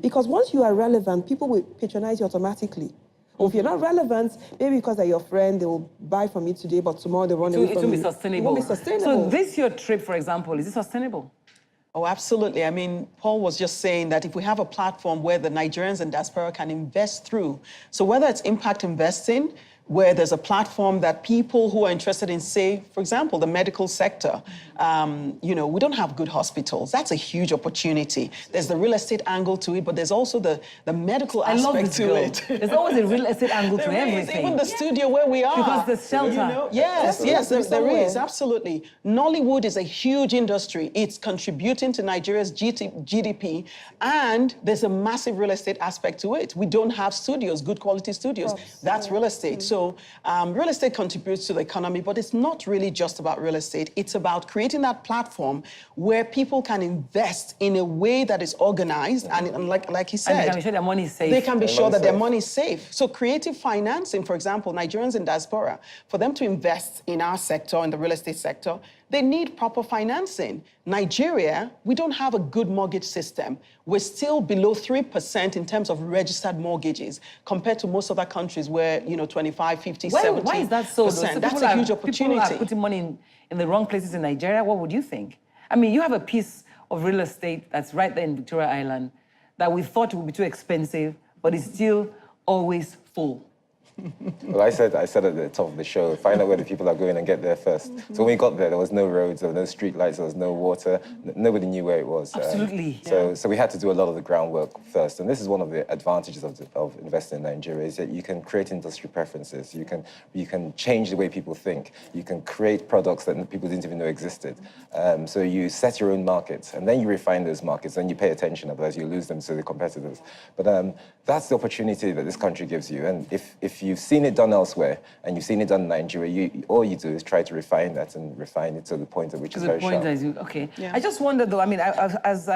Because once you are relevant, people will patronize you automatically. Or if you're not relevant, maybe because they're your friend, they will buy from you today, but tomorrow they run away from you. It won't be sustainable. It won't be sustainable. So this your trip, for example, is it sustainable? Oh, absolutely. I mean, Paul was just saying that if we have a platform where the Nigerians and diaspora can invest through, so whether it's impact investing, where there's a platform that people who are interested in, say, for example, the medical sector, you know, we don't have good hospitals. That's a huge opportunity. There's the real estate angle to it, but there's also the medical aspect to it. There's always a real estate angle to There is, everything. even the studio where we are. Because the shelter. You know? Yes, there is, absolutely. Nollywood is a huge industry. It's contributing to Nigeria's GDP, and there's a massive real estate aspect to it. We don't have studios, good quality studios. That's real estate. So real estate contributes to the economy, but it's not really just about real estate. It's about creating that platform where people can invest in a way that is organized, and like he said, and they can be sure their money is safe. They can be sure that their money is safe. So creative financing, for example, Nigerians in diaspora, for them to invest in our sector, in the real estate sector, they need proper financing. Nigeria, we don't have a good mortgage system. We're still below 3% in terms of registered mortgages compared to most other countries where, you know, 25, 50, 70%. Why is that so? That's a huge opportunity. People are putting money in the wrong places in Nigeria. What would you think? I mean, you have a piece of real estate that's right there in Victoria Island that we thought would be too expensive, but it's still always full. Well, I said at the top of the show, find out where the people are going and get there first. So when we got there was no roads, there were no street lights, there was no water. Nobody knew where it was. Absolutely. So we had to do a lot of the groundwork first. And this is one of the advantages of investing in Nigeria, is that you can create industry preferences. You can change the way people think. You can create products that people didn't even know existed. So you set your own markets, and then you refine those markets, and you pay attention, otherwise you lose them to the competitors. But that's the opportunity that this country gives you. And if you've seen it done elsewhere and you've seen it done in Nigeria, all you do is try to refine that and refine it to the point at which it's very sharp. Okay. Yeah. I just wonder, though, I mean, as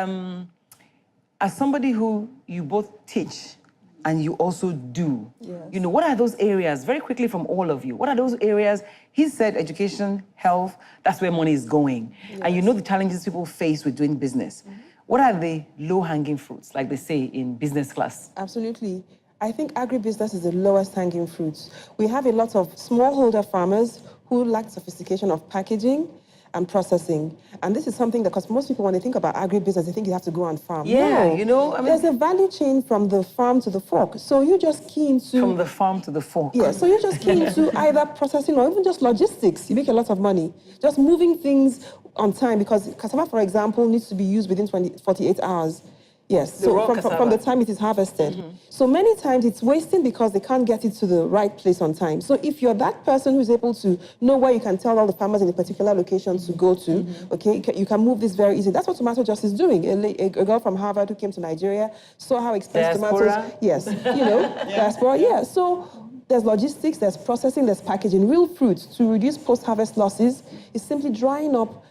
somebody who you both teach and you also do, you know, what are those areas, very quickly from all of you, what are those areas? He said education, health, that's where money is going. And you know the challenges people face with doing business. What are the low-hanging fruits, like they say in business class? Absolutely. I think agribusiness is the lowest hanging fruit. We have a lot of smallholder farmers who lack sophistication of packaging and processing. And this is something that, because most people, when they think about agribusiness, they think you have to go and farm. Yeah, no, you know, I mean, there's a value chain from the farm to the fork. So you're just key into... From the farm to the fork. Yeah, so you're just key into either processing or even just logistics. You make a lot of money. Just moving things on time, because cassava, for example, needs to be used within 48 hours. Yes, so from the time it is harvested. So many times it's wasting because they can't get it to the right place on time. So if you're that person who's able to know where you can tell all the farmers in a particular location to go to, okay, you can move this very easily. That's what Tomato Just is doing. A girl from Harvard who came to Nigeria, saw how expensive tomatoes... Yes, you know, diaspora, yeah. So there's logistics, there's processing, there's packaging. Real fruit, to reduce post-harvest losses, is simply drying up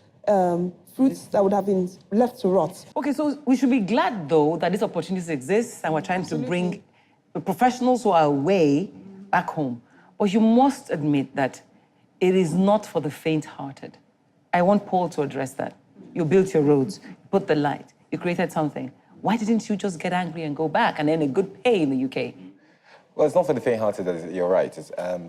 fruits that would have been left to rot. Okay, so we should be glad, though, that these opportunities exist and we're trying to bring the professionals who are away back home. But you must admit that it is not for the faint-hearted. I want Paul to address that. You built your roads, you put the light, you created something. Why didn't you just get angry and go back and earn a good pay in the UK? Well, it's not for the faint-hearted, you're right.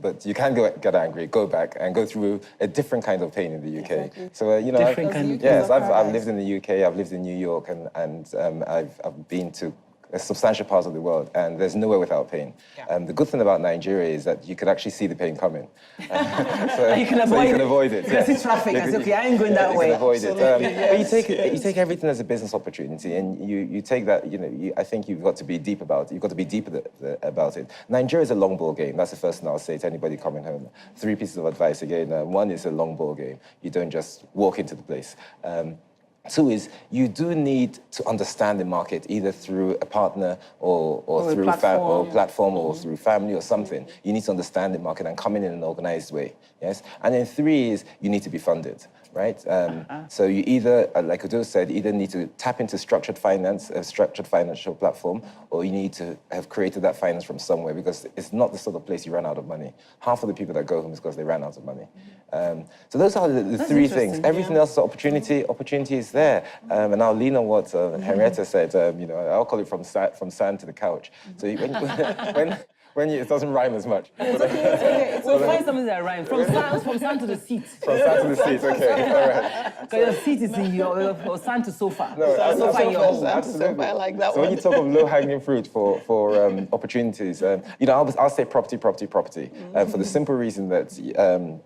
But you can get angry, go back, and go through a different kind of pain in the UK. Exactly. So, you know, I've lived in the UK, I've lived in New York, and I've been to a substantial part of the world, and there's nowhere without pain. The good thing about Nigeria is that you could actually see the pain coming. So you can avoid it. Yeah. See traffic, okay, I ain't going that way. You can avoid it. But you take everything as a business opportunity, and you take that, you know, I think you've got to be deep about it. You've got to be deep about it. Nigeria is a long ball game. That's the first thing I'll say to anybody coming home. 3 pieces of advice again. One is a long ball game. You don't just walk into the place. 2 is you do need to understand the market, either through a partner or through a platform or through family or something. You need to understand the market and come in an organized way, yes? And then 3 is you need to be funded. right? So you either, like Udo said, either need to tap into structured finance, a structured financial platform, or you need to have created that finance from somewhere, because it's not the sort of place you run out of money. Half of the people that go home is because they ran out of money. So those are the three things. Everything else is opportunity. Opportunity is there. And I'll lean on what Henrietta said, you know, I'll call it from sand to the couch. So it doesn't rhyme as much. We'll find something that rhymes. From sand to the seat. From sand to the seat, okay, all right. Because your seat is in or sand to sofa. No, sofa in your home. Absolutely. I like that so one. when you talk of low-hanging fruit for opportunities, you know, I'll say property. For the simple reason that,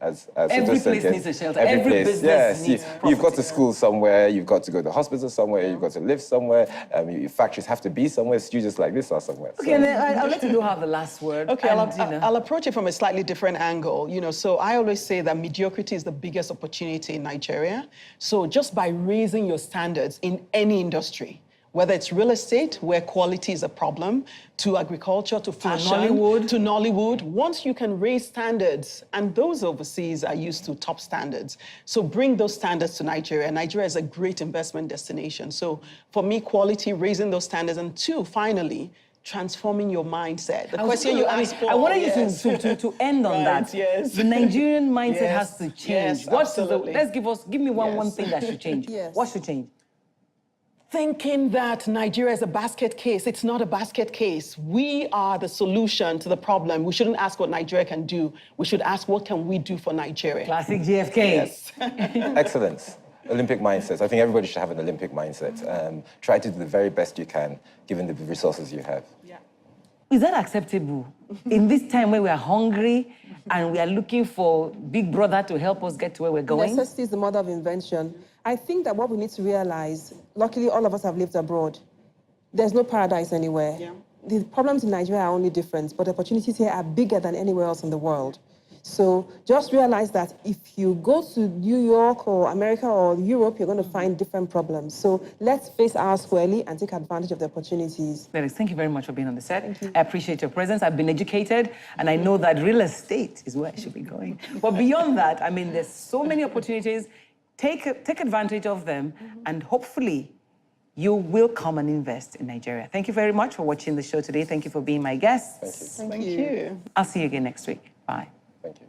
as every Sujo said, place needs a shelter. Every Every place, business yes. needs You've got property. to school somewhere, you've got to go to the hospital somewhere, you've got to live somewhere, your factories have to be somewhere, studios like this are somewhere. Okay, and then I'll let you have the last word. Okay, And, I'll approach it from a slightly different angle. You know, so I always say that mediocrity is the biggest opportunity in Nigeria. So just by raising your standards in any industry, whether it's real estate, where quality is a problem, to agriculture, to fashion, Nollywood, once you can raise standards, and those overseas are used to top standards. So bring those standards to Nigeria. Nigeria is a great investment destination. So for me, quality, raising those standards, and two, finally, transforming your mindset. The question you asked for. I wanted you to end on that. Yes. The Nigerian mindset has to change. Yes, absolutely. Give me one thing that should change. Yes. What should change? Thinking that Nigeria is a basket case. It's not a basket case. We are the solution to the problem. We shouldn't ask what Nigeria can do. We should ask, what can we do for Nigeria? Classic GFK. Yes. Excellence. Olympic mindsets. I think everybody should have an Olympic mindset. Try to do the very best you can, given the resources you have. Yeah. Is that acceptable? In this time where we are hungry and we are looking for Big Brother to help us get to where we're going? Necessity is the mother of invention. I think that what we need to realize, luckily all of us have lived abroad. There's no paradise anywhere. Yeah. The problems in Nigeria are only different, but the opportunities here are bigger than anywhere else in the world. So just realize that if you go to New York or America or Europe, you're going to find different problems. So let's face ours squarely and take advantage of the opportunities. Felix, thank you very much for being on the set. I appreciate your presence. I've been educated, and I know that real estate is where I should be going. But beyond that, I mean, there's so many opportunities. Take advantage of them, and hopefully you will come and invest in Nigeria. Thank you very much for watching the show today. Thank you for being my guests. Thank you. I'll see you again next week. Bye. Thank you.